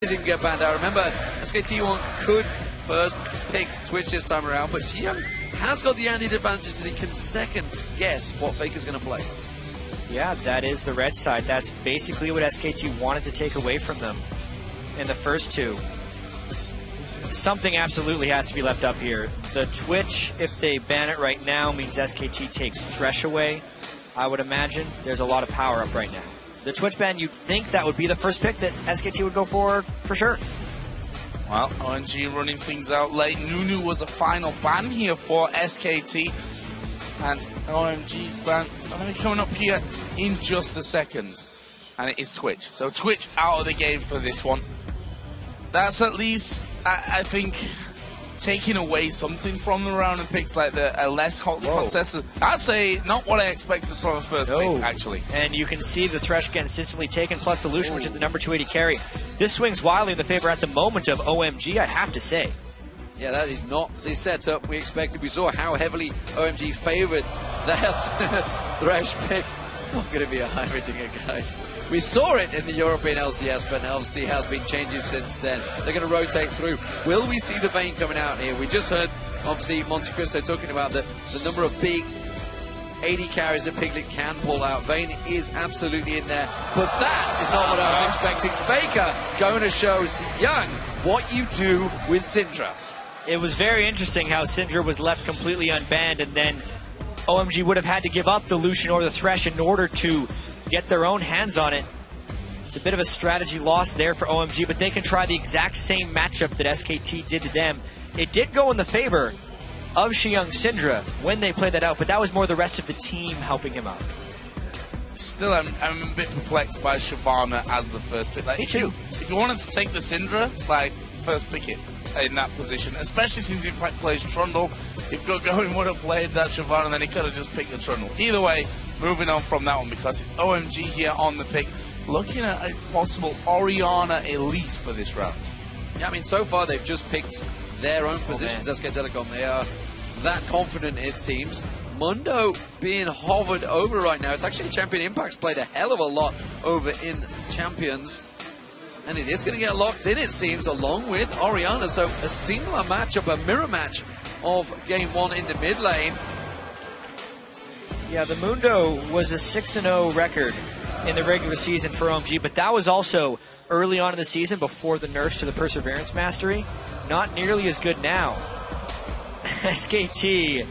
Didn't get banned out. Remember, SKT1 could first pick Twitch this time around, but Xiang has got the added advantage that he can second guess what Faker's going to play. Yeah, that is the red side. That's basically what SKT wanted to take away from them in the first two. Something absolutely has to be left up here. The Twitch, if they ban it right now, means SKT takes Thresh away. I would imagine there's a lot of power up right now. The Twitch ban, you'd think that would be the first pick that SKT would go for sure. Well, OMG running things out late. Nunu was a final ban here for SKT. And OMG's ban going to be coming up here in just a second. And it is Twitch. So Twitch out of the game for this one. That's at least, I think, taking away something from the round and picks like the less hotly contested. I'd say not what I expected from a first pick, actually. And you can see the Thresh again instantly taken, plus the Lucian, which is the number 280 carry. This swings wildly in the favor at the moment of OMG, I have to say. Yeah, that is not the setup we expected. We saw how heavily OMG favored that Thresh pick. Not going to be a hybrid dinger, guys. We saw it in the European LCS, but obviously has been changes since then. They're going to rotate through. Will we see the Vayne coming out here? We just heard, obviously, Monte Cristo talking about the number of big 80 carries that Piglet can pull out. Vayne is absolutely in there, but that is not what I was expecting. Faker going to show Young what you do with Syndra. It was very interesting how Syndra was left completely unbanned, and then OMG would have had to give up the Lucian or the Thresh in order to get their own hands on it. It's a bit of a strategy loss there for OMG, but they can try the exact same matchup that SKT did to them. It did go in the favor of Xiang Syndra when they played that out, but that was more the rest of the team helping him out. Still, I'm a bit perplexed by Shyvana as the first pick. Like, Me too. If you wanted to take the Syndra, like, first pick it in that position, especially since he plays Trundle. If Going would have played that Shyvana, then he could have just picked the Trundle. Either way, moving on from that one, because it's OMG here on the pick, looking at a possible Orianna Elise for this round. Yeah, I mean, so far they've just picked their own positions, SK Telecom. They are that confident, it seems. Mundo being hovered over right now. It's actually Champion Impact's played a hell of a lot over in Champions. And it is going to get locked in, it seems, along with Orianna. So a similar matchup, a mirror match of Game 1 in the mid lane. Yeah, the Mundo was a 6-0 record in the regular season for OMG, but that was also early on in the season before the nerfs to the Perseverance Mastery. Not nearly as good now. SKT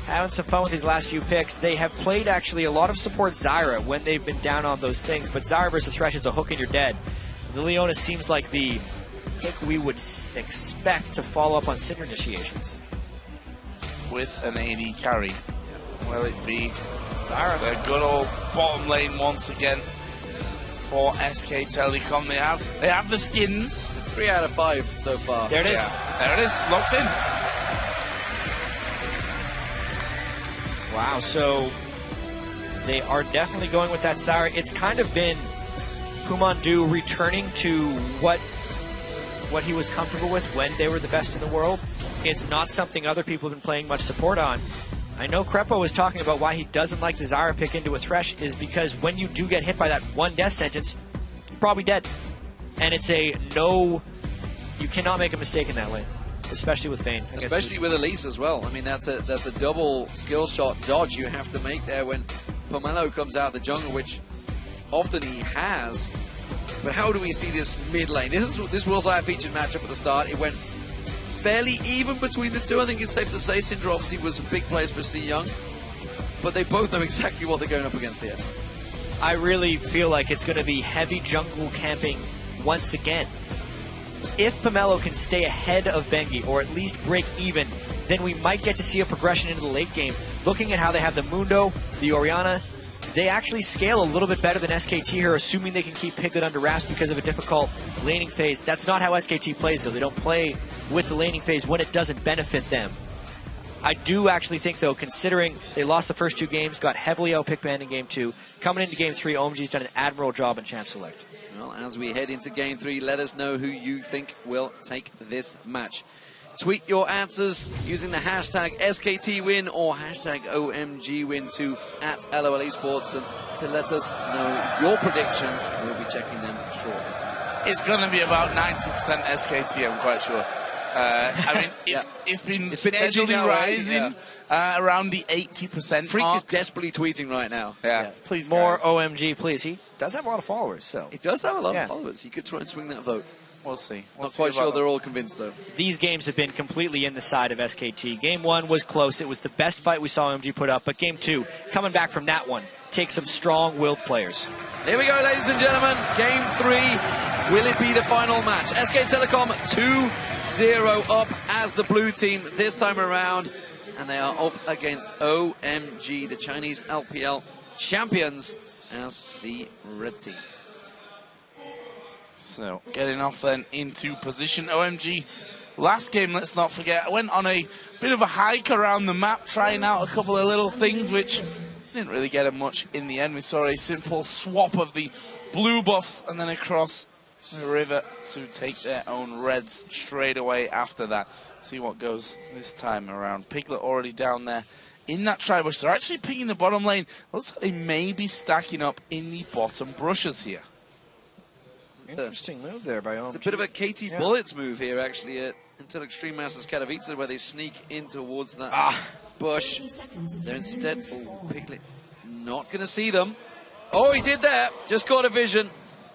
having some fun with these last few picks. They have played actually a lot of support Zyra when they've been down on those things, but Zyra versus Thresh is a hook and you're dead. The Leona seems like the pick we would expect to follow up on Syndra initiations. With an AD carry. Will it be Zyra? The good old bottom lane once again for SK Telecom. They have the skins. 3 out of 5 so far. There it is. Yeah. There it is. Locked in. Wow, so they are definitely going with that Zyra. It's kind of been Pumandu returning to what he was comfortable with when they were the best in the world. It's not something other people have been playing much support on. I know Crepo was talking about why he doesn't like the Zyra pick into a Thresh is because when you do get hit by that one death sentence, you're probably dead. And it's a no, you cannot make a mistake in that lane, especially with Vayne. Especially with Elise as well. I mean, that's a double skill shot dodge you have to make there when Pomelo comes out of the jungle, which often he has. But how do we see this mid lane? This was our featured matchup at the start. It went fairly even between the two. I think it's safe to say Syndra obviously was a big place for C Young, but they both know exactly what they're going up against here. I really feel like it's going to be heavy jungle camping once again. If Pomelo can stay ahead of Bengi, or at least break even, then we might get to see a progression into the late game. Looking at how they have the Mundo, the Orianna, they actually scale a little bit better than SKT here, assuming they can keep Piglet under wraps because of a difficult laning phase. That's not how SKT plays, though. They don't play with the laning phase when it doesn't benefit them. I do actually think, though, considering they lost the first 2 games, got heavily outpicked banned in Game 2, coming into Game 3, OMG's done an admirable job in Champ Select. Well, as we head into Game 3, let us know who you think will take this match. Tweet your answers using the hashtag SKTWin or hashtag OMGWin to @LOL Esports and to let us know your predictions. We'll be checking them shortly. it's going to be about 90% SKT, I'm quite sure. I mean, it's been steadily rising around the 80% Freak mark. is desperately tweeting right now. Yeah, please, more guys. OMG, please. He does have a lot of followers, so He does have a lot of followers. He could try and swing that vote. We'll see. Not quite sure they're all convinced, though. these games have been completely in the side of SKT. Game 1 was close. It was the best fight we saw OMG put up. But Game 2, coming back from that one, takes some strong-willed players. Here we go, ladies and gentlemen. Game 3. Will it be the final match? SK Telecom 2-0 up as the blue team this time around. And they are up against OMG, the Chinese LPL champions, as the red team. So, getting off then into position. OMG, last game, let's not forget, went on a bit of a hike around the map, trying out a couple of little things, which didn't really get them much in the end. We saw a simple swap of the blue buffs and then across the river to take their own reds straight away after that. See what goes this time around. Piglet already down there in that tri-bush. They're actually picking the bottom lane. Looks like they may be stacking up in the bottom brushes here. Interesting move there by OMG. It's a bit of a KT Bullets move here, actually, until Extreme Masters Katowice, where they sneak in towards that bush. They're instead, Piglet not going to see them. Oh, he did that. Just got a vision.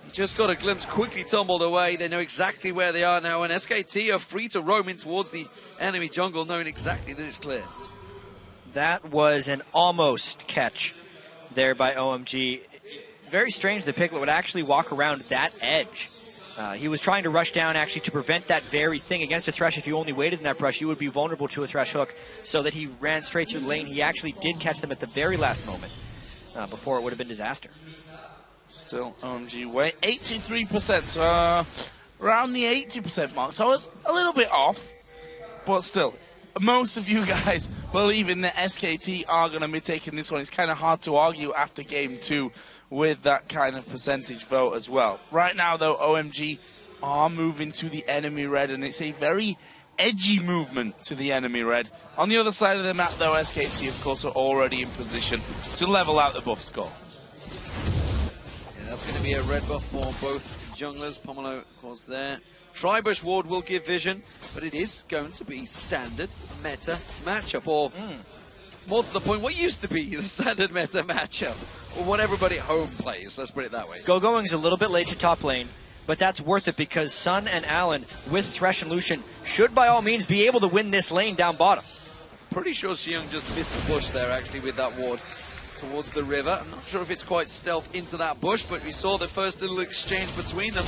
He just got a glimpse, quickly tumbled away. They know exactly where they are now, and SKT are free to roam in towards the enemy jungle, knowing exactly that it's clear. That was an almost catch there by OMG. Very strange that Piglet would actually walk around that edge. He was trying to rush down actually to prevent that very thing. Against a Thresh, if you only waited in that brush, you would be vulnerable to a Thresh hook, so that he ran straight through the lane. He actually did catch them at the very last moment, before it would have been disaster. Still OMG way 83%, so around the 80% mark. So I was a little bit off, but still, most of you guys believe in that SKT are going to be taking this one. It's kind of hard to argue after Game 2 with that kind of percentage vote as well. Right now, though, OMG are moving to the enemy red, and it's a very edgy movement to the enemy red. On the other side of the map, though, SKT, of course, are already in position to level out the buff score. Yeah, that's going to be a red buff for both junglers. Pomelo, of course, there. Tri-bush ward will give vision, but it is going to be standard meta matchup, or more to the point, what used to be the standard meta matchup, or what everybody at home plays, let's put it that way. Going's a little bit late to top lane, but that's worth it because Sun and Allen with Thresh and Lucian should by all means be able to win this lane down bottom. Pretty sure Xiong just missed the bush there actually with that ward towards the river. I'm not sure if it's quite stealth into that bush, but we saw the first little exchange between them.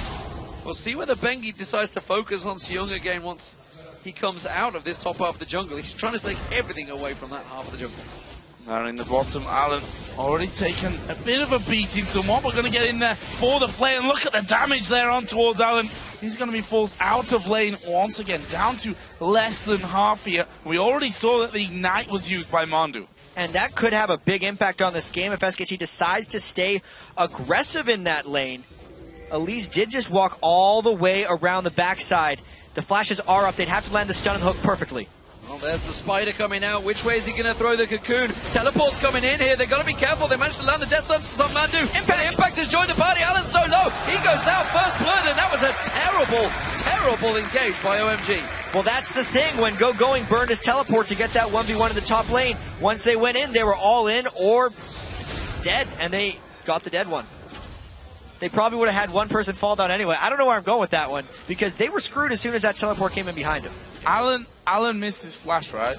We'll see whether Bengi decides to focus on Xiong again once he comes out of this top half of the jungle. He's trying to take everything away from that half of the jungle. Now in the bottom, Allen already taken a bit of a beating somewhat. We're going to get in there for the play, and look at the damage there on towards Allen. He's going to be forced out of lane once again, down to less than half here. We already saw that the Ignite was used by Mondu. And that could have a big impact on this game if SKT decides to stay aggressive in that lane. Elise did just walk all the way around the backside. The flashes are up. They'd have to land the stun and hook perfectly. Well, there's the spider coming out. Which way is he going to throw the cocoon? Teleport's coming in here. They've got to be careful. They managed to land the death substance on Mandu. Impact has joined the party. Allen's so low. He goes down first blood, and that was a terrible, terrible engage by OMG. Well, that's the thing. When Going burned his teleport to get that 1v1 in the top lane, once they went in, they were all in or dead, and they got the dead one. They probably would have had one person fall down anyway. I don't know where I'm going with that one, because they were screwed as soon as that teleport came in behind him. Allen missed his flash, right?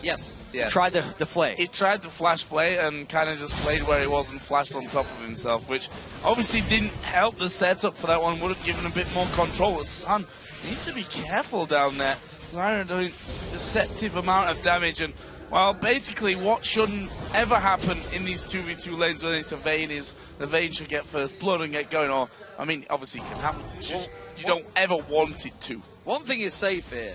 Yes. Tried the flay. He tried the flash flay and kind of just played where he was and flashed on top of himself, which obviously didn't help the setup for that one. Would have given a bit more control. The Sun needs to be careful down there. They're doing a deceptive amount of damage, and well, basically what shouldn't ever happen in these 2v2 lanes when it's a Vayne is the Vayne should get first blood and get going. Or, I mean, obviously it can happen. It's just, you don't ever want it to. One thing is safe here.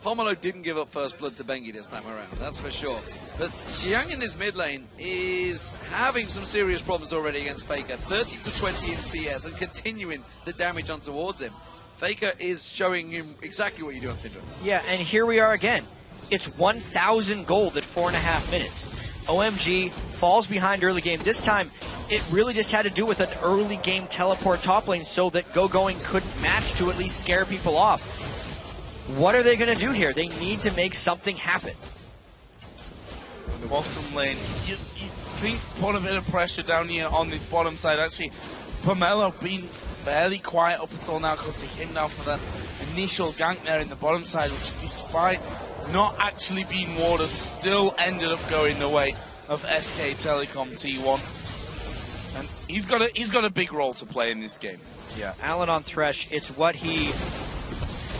Pomelo didn't give up first blood to Bengi this time around, that's for sure. But Xiang in this mid lane is having some serious problems already against Faker. 30 to 20 in CS and continuing the damage on towards him. Faker is showing him exactly what you do on Syndrome. Yeah, and here we are again. It's 1,000 gold at 4.5 minutes. OMG falls behind early game. This time, it really just had to do with an early game teleport top lane so that Going couldn't match to at least scare people off. What are they going to do here? They need to make something happen. The bottom lane, you think put a bit of pressure down here on this bottom side. Actually, Pomelo being fairly quiet up until now because he came down for that initial gank there in the bottom side, which despite not actually being warded, still ended up going the way of SK Telecom T1. And he's got a big role to play in this game. Yeah, Alan on Thresh, it's what he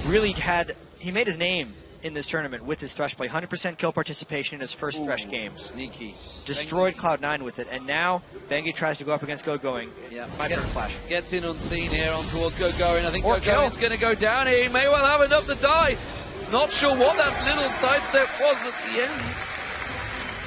really had. He made his name in this tournament with his Thresh play. 100% kill participation in his first Thresh game. Sneaky. Destroyed Cloud9 with it, and now Bengi tries to go up against Going. Yeah, Might burn flash. Gets in unseen here on towards Going. I think Going's going to go down here. He may well have enough to die. Not sure what that little sidestep was at the end.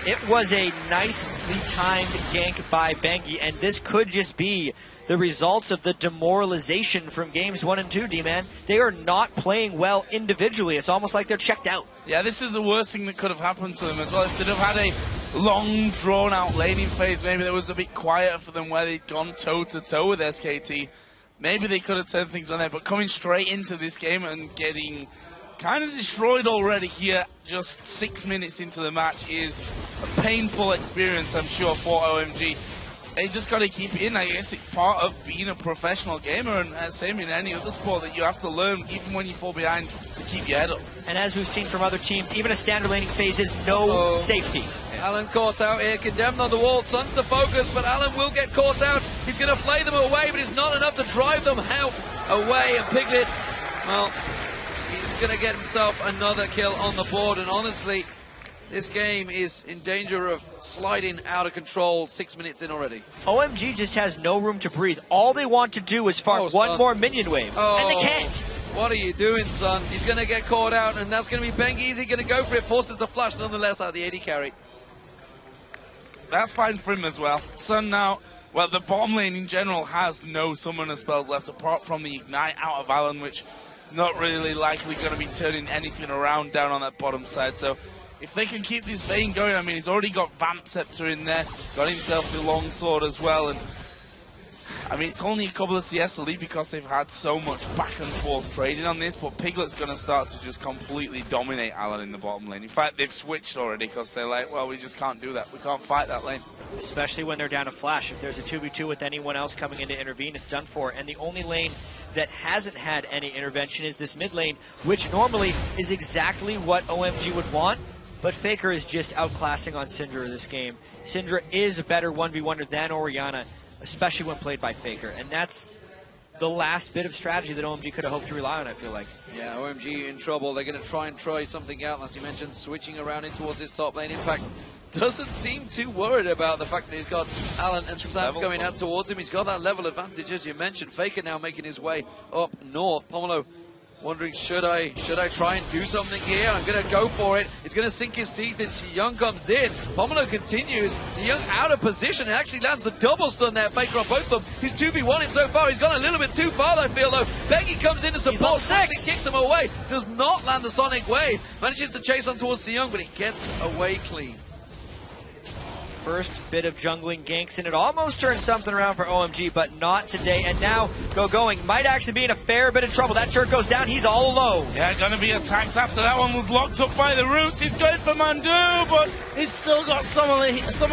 It was a nicely timed gank by Bengi, and this could just be the results of the demoralization from games 1 and 2, D-Man. They are not playing well individually. It's almost like they're checked out. Yeah, this is the worst thing that could have happened to them as well. If they'd have had a long, drawn-out laning phase, maybe there was a bit quieter for them where they'd gone toe-to-toe with SKT. Maybe they could have turned things on there, but coming straight into this game and getting kind of destroyed already here, just 6 minutes into the match, is a painful experience, I'm sure, for OMG. They just got to keep it in. I guess it's part of being a professional gamer, and same in any other sport, that you have to learn, even when you fall behind, to keep your head up. And as we've seen from other teams, even a standard laning phase is no safety. Alan caught out here, condemned on the wall. Sun's the focus, but Alan will get caught out. He's going to flay them away, but it's not enough to drive them out away. And Piglet, well, he's going to get himself another kill on the board. And honestly, this game is in danger of sliding out of control 6 minutes in already. OMG just has no room to breathe. All they want to do is farm one more minion wave, and they can't. What are you doing, son? He's going to get caught out, and that's going to be Bengi. Is he going to go for it? Forces the flash nonetheless out of the AD carry. That's fine for him as well. Sun now, well, the bottom lane in general has no summoner spells left apart from the Ignite out of Alan, which is not really likely going to be turning anything around down on that bottom side. So if they can keep this vein going, I mean, he's already got Vamp Scepter in there, got himself the longsword as well, and I mean, it's only a couple of CS lead because they've had so much back and forth trading on this, but Piglet's going to start to just completely dominate Alan in the bottom lane. In fact, they've switched already because they're like, well, we just can't do that. We can't fight that lane. Especially when they're down a flash. If there's a 2v2 with anyone else coming in to intervene, it's done for. And the only lane that hasn't had any intervention is this mid lane, which normally is exactly what OMG would want. But Faker is just outclassing on Syndra this game. Syndra is a better 1v1er than Orianna, especially when played by Faker. And that's the last bit of strategy that OMG could have hoped to rely on, I feel like. Yeah, OMG in trouble. They're going to try something out, as you mentioned, switching around in towards his top lane. In fact, doesn't seem too worried about the fact that he's got Alan and Sam coming out towards him. He's got that level advantage, as you mentioned. Faker now making his way up north. Pomelo wondering, should I try and do something here? I'm going to go for it. He's going to sink his teeth in. Young comes in. Pomelo continues. Young out of position and actually lands the double stun there. Faker on both of them. He's 2v1 so far. He's gone a little bit too far, I feel, though. Bengi comes in to support. Kicks him away. Does not land the Sonic Wave. Manages to chase on towards Young, but he gets away clean. First bit of jungling ganks, and it almost turned something around for OMG, but not today. And now Going might actually be in a fair bit of trouble. That turret goes down. He's all alone. Yeah, going to be attacked after that one was locked up by the roots. He's going for Mandu, but he's still got some of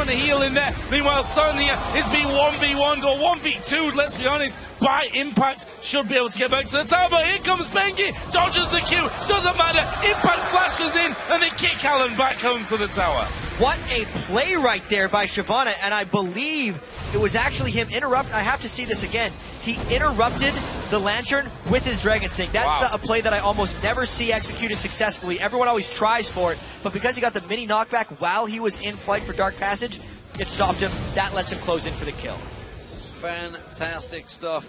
the heal in there. Meanwhile, Sonya is being 1v1'd or 1v2'd, let's be honest, by Impact. Should be able to get back to the tower, but here comes Bengi. Dodges the Q. Doesn't matter. Impact flashes in, and they kick Alan back home to the tower. What a play right there by Shyvana, and I believe it was actually him I have to see this again. He interrupted the Lantern with his Dragon's Thing. That's a play that I almost never see executed successfully. Everyone always tries for it, but because he got the mini knockback while he was in flight for Dark Passage, it stopped him. That lets him close in for the kill. Fantastic stuff.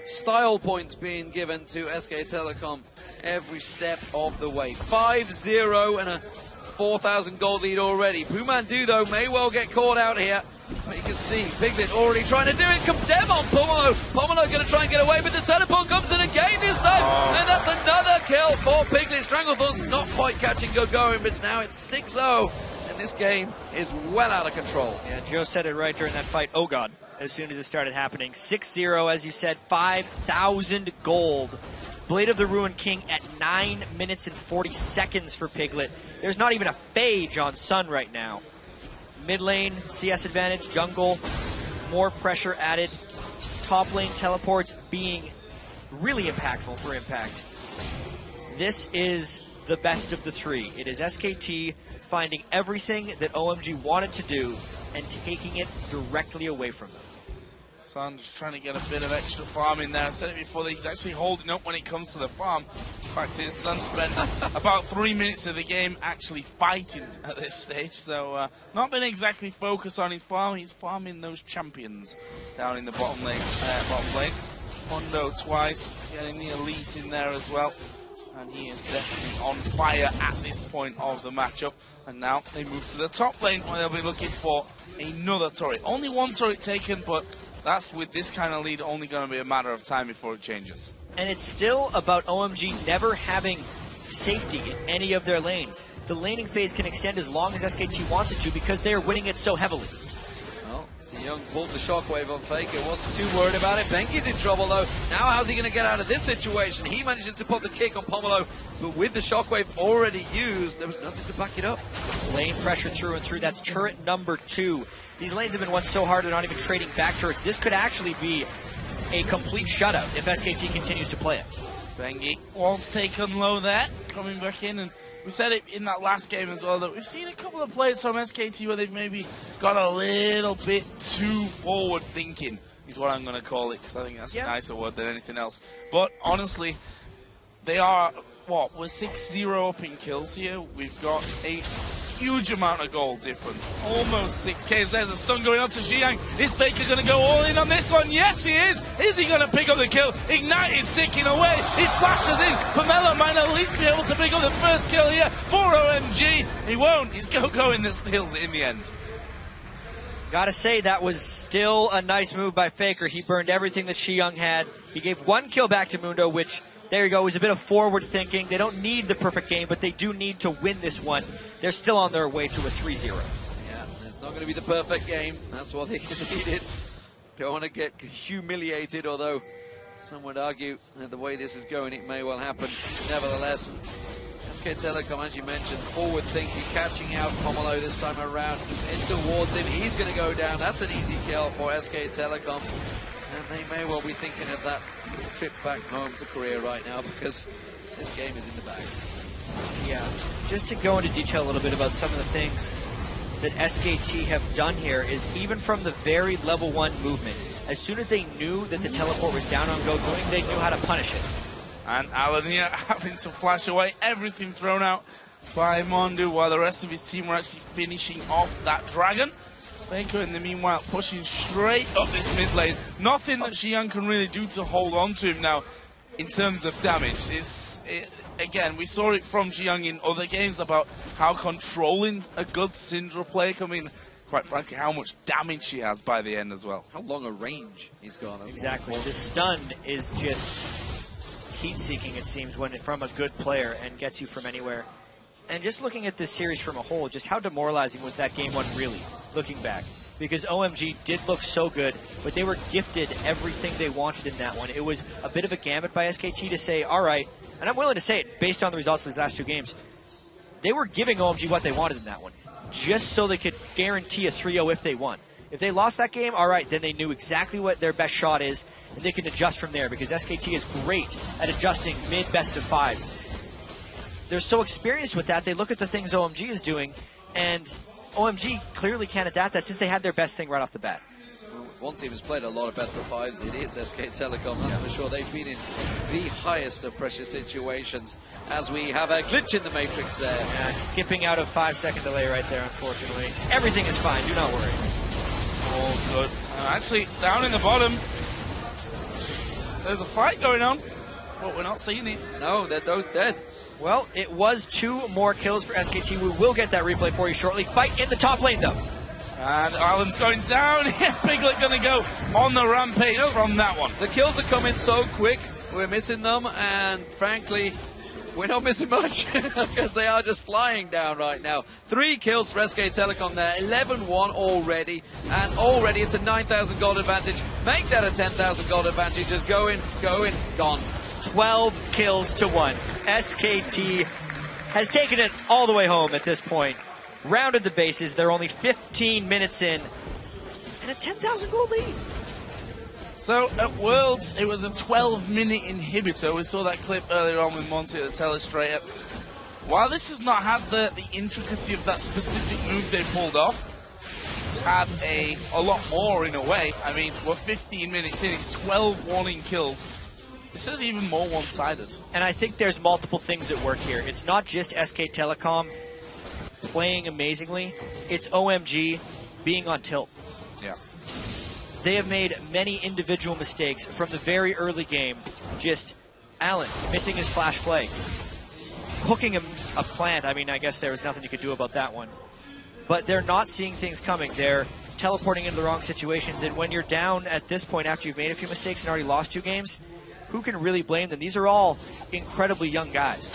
Style points being given to SK Telecom every step of the way. 5-0 and a 4,000 gold lead already. Pumandu, though, may well get caught out here. But you can see Piglet already trying to do it. Condemn on Pomelo. Pomelo going to try and get away, but the teleport comes in again this time. And that's another kill for Piglet. Stranglethorn's not quite catching Gagarin, but now it's 6-0, and this game is well out of control. Yeah, Joe said it right during that fight. Oh, God, as soon as it started happening. 6-0, as you said, 5,000 gold. Blade of the Ruined King at 9 minutes and 40 seconds for Piglet. There's not even a phage on Sun right now. Mid lane, CS advantage, jungle, more pressure added. Top lane teleports being really impactful for Impact. This is the best of the three. It is SKT finding everything that OMG wanted to do and taking it directly away from them. Sun just trying to get a bit of extra farm in there. I said it before, he's actually holding up when it comes to the farm. In fact, his Sun spent about 3 minutes of the game actually fighting at this stage. So not been exactly focused on his farm. He's farming those champions down in the bottom lane. Mondo twice, getting the Elise in there as well. And he is definitely on fire at this point of the matchup. And now they move to the top lane where they'll be looking for another turret. Only one turret taken, but that's, with this kind of lead, only going to be a matter of time before it changes. And it's still about OMG never having safety in any of their lanes. The laning phase can extend as long as SKT wants it to because they are winning it so heavily. Well, Young pulled the shockwave on Faker, wasn't too worried about it. Benki's in trouble though. Now how's he going to get out of this situation? He manages to pop the kick on Pomelo, but with the shockwave already used, there was nothing to back it up. Lane pressure through and through. That's turret number 2. These lanes have been won so hard they're not even trading back turrets. This could actually be a complete shutout if SKT continues to play it. Bengi was taken low there, coming back in, and we said it in that last game as well that we've seen a couple of players from SKT where they've maybe got a little bit too forward thinking, is what I'm going to call it, because I think that's a nicer word than anything else. But honestly, they are, what, we're 6-0 up in kills here. We've got a huge amount of goal difference, almost 6K. There's a stun going on to Xiang. Is Baker going to go all in on this one? Yes, he is. Is he going to pick up the kill? Ignite is ticking away. He flashes in. Pomelo might at least be able to pick up the first kill here for OMG. He won't. He's going that steals it in the end. Gotta say, that was still a nice move by Faker. He burned everything that Xiang had. He gave one kill back to Mundo, which, there you go, was a bit of forward thinking. They don't need the perfect game, but they do need to win this one. They're still on their way to a 3-0. Yeah, it's not going to be the perfect game. That's what they needed. Don't want to get humiliated, although some would argue that the way this is going, it may well happen. Nevertheless, SK Telecom, as you mentioned, forward thinking, catching out Pomelo this time around. In towards him, he's going to go down. That's an easy kill for SK Telecom. And they may well be thinking of that trip back home to Korea right now, because this game is in the bag. Yeah, just to go into detail a little bit about some of the things that SKT have done here is even from the very level 1 movement, as soon as they knew that the teleport was down on Go going, they knew how to punish it. And Alan here having to flash away everything thrown out by Mondu while the rest of his team were actually finishing off that dragon. Baker in the meanwhile pushing straight up this mid lane. Nothing that Xiang can really do to hold on to him now in terms of damage. Again, we saw it from Xiang in other games about how controlling a good Syndra play can mean, quite frankly, how much damage she has by the end as well. How long a range he's got. Exactly. The stun is just heat-seeking, it seems, when from a good player and gets you from anywhere. And just looking at this series from a whole, just how demoralizing was that game 1 really, looking back? Because OMG did look so good, but they were gifted everything they wanted in that one. It was a bit of a gambit by SKT to say, all right, and I'm willing to say it based on the results of these last 2 games, they were giving OMG what they wanted in that one, just so they could guarantee a 3-0 if they won. If they lost that game, all right, then they knew exactly what their best shot is, and they can adjust from there, because SKT is great at adjusting mid-best-of-5s. They're so experienced with that, they look at the things OMG is doing, and OMG clearly can't adapt that since they had their best thing right off the bat. One team has played a lot of best-of-5s. It is SK Telecom, that's for sure. They've been in the highest of pressure situations, as we have a glitch in the matrix there. Yeah, skipping out of 5-second delay right there, unfortunately. Everything is fine, do not worry. Oh, good. Actually, down in the bottom, there's a fight going on, but we're not seeing it. No, they're both dead. Well, it was 2 more kills for SKT. We will get that replay for you shortly. Fight in the top lane, though. And Ireland's going down. Piglet going to go on the rampage from that one. The kills are coming so quick. We're missing them, and frankly, we're not missing much because they are just flying down right now. 3 kills for SK Telecom there, 11-1 already, and already it's a 9,000 gold advantage. Make that a 10,000 gold advantage. Just going, gone. 12 kills to 1. SKT has taken it all the way home at this point. Rounded the bases. They're only 15 minutes in, and a 10,000 gold lead. So at Worlds, it was a 12-minute inhibitor. We saw that clip earlier on with Monty at the telestrator. While this has not had the intricacy of that specific move they pulled off, it's had a lot more in a way. I mean, we're 15 minutes in, it's 12 warning kills. This is even more one-sided. And I think there's multiple things at work here. It's not just SK Telecom playing amazingly, it's OMG being on tilt. Yeah. They have made many individual mistakes from the very early game. Just Allen missing his flash play, hooking him a plant. I mean, I guess there was nothing you could do about that one. But they're not seeing things coming. They're teleporting into the wrong situations. And when you're down at this point after you've made a few mistakes and already lost 2 games, who can really blame them? These are all incredibly young guys.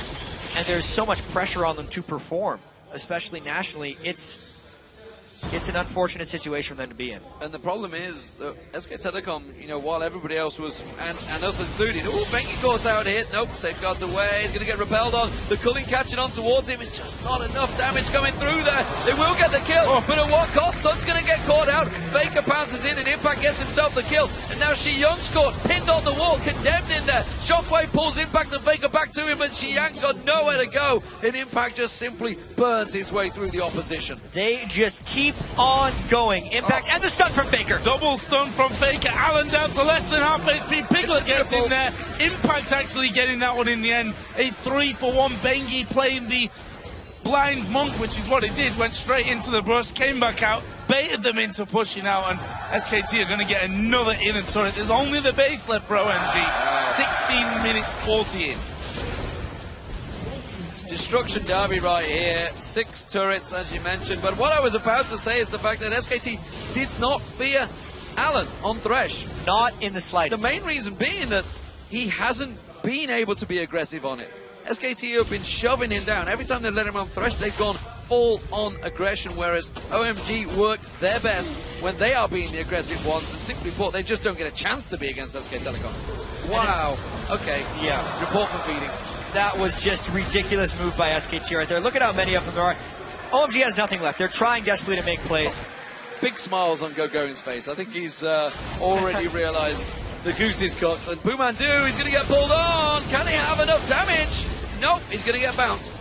And there's so much pressure on them to perform, especially nationally. It's an unfortunate situation for them to be in. And the problem is, SK Telecom, you know, while everybody else was, and us included, oh, Bengi caught out hit, nope, safeguards away, he's going to get repelled on, the culling catching on towards him, it's just not enough damage coming through there. They will get the kill, but at what cost? Sun's going to get caught out, Faker pounces in, and Impact gets himself the kill, and now Shi Young's caught, pinned on the wall, condemned in there. Shockwave pulls Impact and Faker back to him, but Shi Young's got nowhere to go, and Impact just simply burns his way through the opposition. They just keep on going. Impact and the stun from Faker. Double stun from Faker. Allen down to less than half HP. Piglet gets in there. Impact actually getting that one in the end. A 3-for-1. Bengi playing the blind monk, which is what he did. Went straight into the brush, came back out, baited them into pushing out, and SKT are going to get another inner turret. There's only the base left for OMG. 16 minutes 40 in. Destruction derby right here, 6 turrets as you mentioned, but what I was about to say is the fact that SKT did not fear Allen on Thresh. Not in the slightest. The main reason being that he hasn't been able to be aggressive on it. SKT have been shoving him down. Every time they let him on Thresh, they've gone full on aggression, whereas OMG work their best when they are being the aggressive ones, and simply put, they just don't get a chance to be against SK Telecom. Wow. Okay. Yeah. Report from feeding. That was just ridiculous move by SKT right there. Look at how many of them there are. OMG has nothing left. They're trying desperately to make plays. Big smiles on Gogoin's face. I think he's already realized the goose is cooked. And Boomandu, he's going to get pulled on. Can he have enough damage? Nope, he's going to get bounced.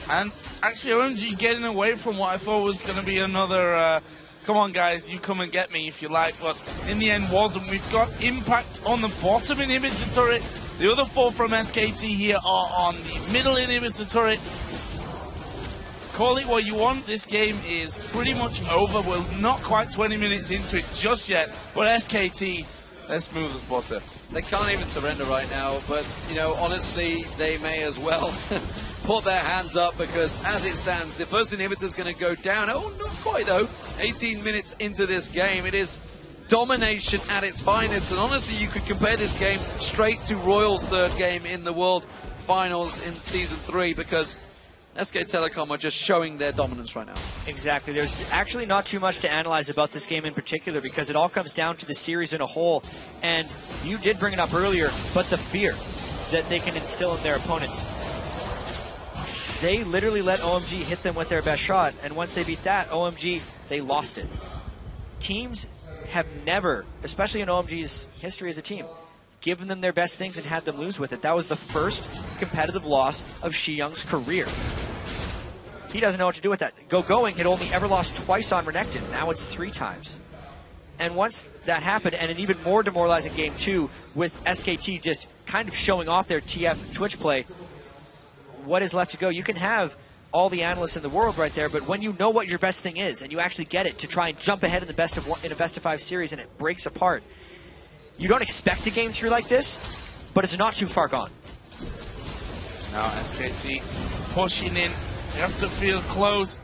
And actually, OMG getting away from what I thought was going to be another, come on guys, you come and get me if you like, but in the end wasn't. We've got Impact on the bottom inhibitor turret. The other 4 from SKT here are on the middle inhibitor turret. Call it what you want, this game is pretty much over. We're not quite 20 minutes into it just yet, but SKT, let's move the spotter. They can't even surrender right now, but, you know, honestly, they may as well put their hands up, because as it stands, the first inhibitor is going to go down. Oh, not quite, though. 18 minutes into this game, it is domination at its finest, and honestly, you could compare this game straight to Royal's 3rd game in the World Finals in Season 3, because SK Telecom are just showing their dominance right now. Exactly. There's actually not too much to analyze about this game in particular, because it all comes down to the series in a whole, and you did bring it up earlier, but the fear that they can instill in their opponents. They literally let OMG hit them with their best shot, and once they beat that, OMG, they lost it. Teams have never, especially in OMG's history as a team, given them their best things and had them lose with it. That was the first competitive loss of Shi Young's career. He doesn't know what to do with that. Gogoing had only ever lost twice on Renekton. Now it's 3 times. And once that happened, and an even more demoralizing game 2, with SKT just kind of showing off their TF Twitch play, what is left to go? You can have all the analysts in the world right there, but when you know what your best thing is, and you actually get it to try and jump ahead in a best of 5 series, and it breaks apart, you don't expect a game 3 like this, but it's not too far gone. Now SKT pushing in. They have to feel close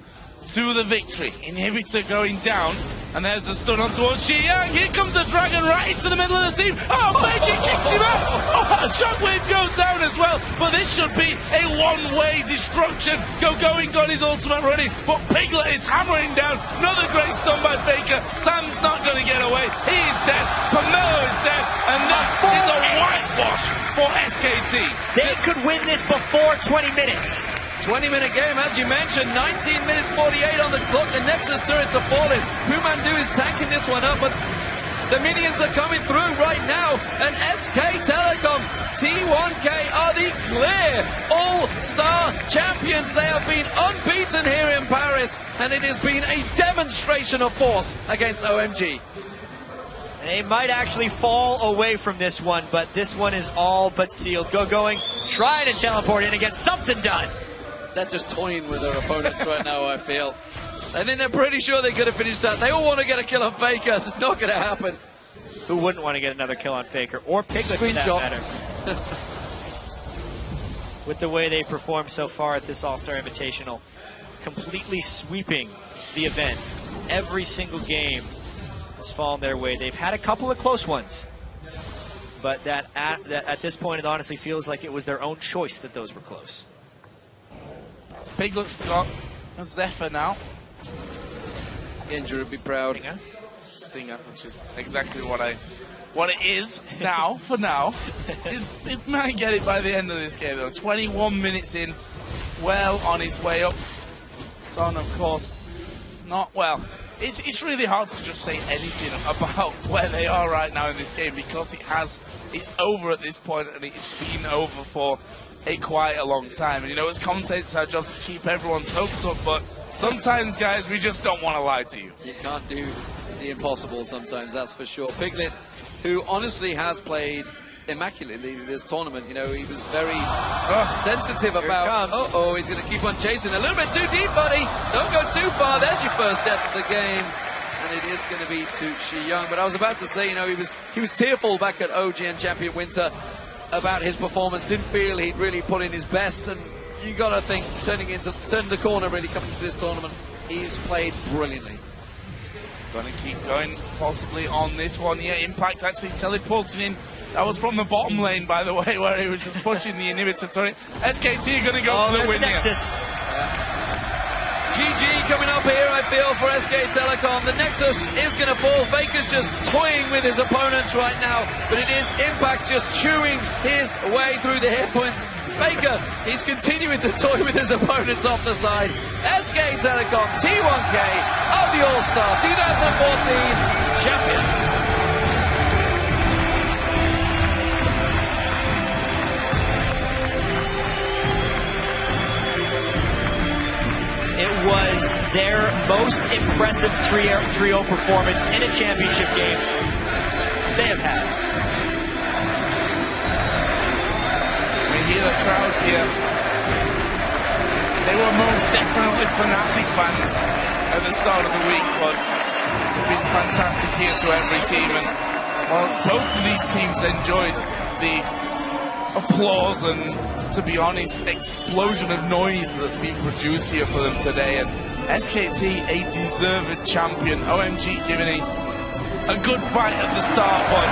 to the victory. Inhibitor going down. And there's the stun on towards Xiyang. Here comes the dragon right into the middle of the team. Oh, Becky kicks him out. Oh, Shockwave goes down as well. But this should be a one-way destruction. Going got his ultimate running, but Piglet is hammering down. Another great stun by Faker. Sam's not going to get away. He is dead. Pomelo is dead. And that is a whitewash for SKT. They could win this before 20 minutes. 20-minute game, as you mentioned, 19 minutes 48 on the clock. The Nexus turrets are falling. Pumandu is tanking this one up, but the minions are coming through right now. And SK Telecom, T1K are the clear all-star champions. They have been unbeaten here in Paris, and it has been a demonstration of force against OMG. They might actually fall away from this one, but this one is all but sealed. Going, trying to teleport in and get something done. They're just toying with their opponents right now, I feel. I think they're pretty sure they could have finished that. They all want to get a kill on Faker. It's not going to happen. Who wouldn't want to get another kill on Faker? Or Piglet, for that matter. With the way they performed so far at this All-Star Invitational. Completely sweeping the event. Every single game has fallen their way. They've had a couple of close ones. But at this point, it honestly feels like it was their own choice that those were close. Piglet's got a Zephyr now. Genji would be proud. Stinger, which is exactly what it is now. For now, it might get it by the end of this game though. 21 minutes in, well on his way up. Son, of course, not well. It's really hard to just say anything about where they are right now in this game because it's over at this point and it's been over for quite a long time. And you know, as commentators, it's our job to keep everyone's hopes up, but sometimes, guys, we just don't want to lie to you. You can't do the impossible sometimes, that's for sure. Piglet, who honestly has played immaculately this tournament, you know, he was very sensitive about, he's going to keep on chasing. A little bit too deep, buddy. Don't go too far. There's your first death of the game. And it is going to be to Xiyang. But I was about to say, you know, he was tearful back at OG and Champion Winter about his performance. Didn't feel he'd really put in his best, and you got to think turning the corner really coming to this tournament. He's played brilliantly. Going to keep going possibly on this one. Yeah, Impact actually teleporting in. That was from the bottom lane, by the way, where he was just pushing the inhibitor turret. SKT are going to go for the win here. GG coming up here, I feel, for SK Telecom. The Nexus is going to fall. Faker's just toying with his opponents right now, but it is Impact just chewing his way through the hit points. Faker, he's continuing to toy with his opponents off the side. SK Telecom, T1K of the All-Star 2014 champions. It was their most impressive 3-0 performance in a championship game they have had. We hear the crowds here. They were most definitely Fnatic fans at the start of the week, but it's been fantastic here to every team. And well, both of these teams enjoyed the applause and, to be honest, explosion of noise that's been produced here for them today. And SKT, a deserved champion. OMG giving a good fight at the start, but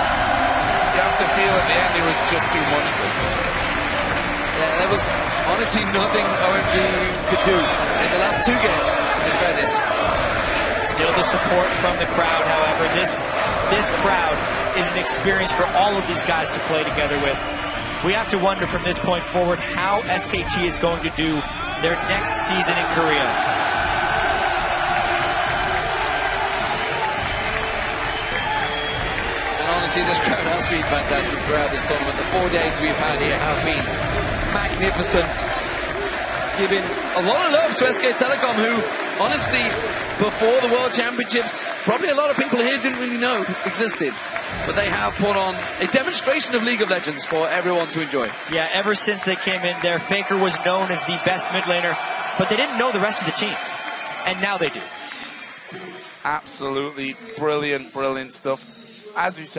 you have to feel at the end it was just too much for them. Yeah, there was honestly nothing OMG could do in the last two games, in fairness. Still the support from the crowd, however. This crowd is an experience for all of these guys to play together with. We have to wonder from this point forward how SKT is going to do their next season in Korea. And honestly, this crowd has been fantastic throughout this tournament. The 4 days we've had here have been magnificent. Giving a lot of love to SK Telecom, who, honestly, before the World Championships, probably a lot of people here didn't really know existed. But they have put on a demonstration of League of Legends for everyone to enjoy. Yeah, ever since they came in there, Faker was known as the best mid laner, but they didn't know the rest of the team. And now they do. Absolutely brilliant, brilliant stuff. As we said,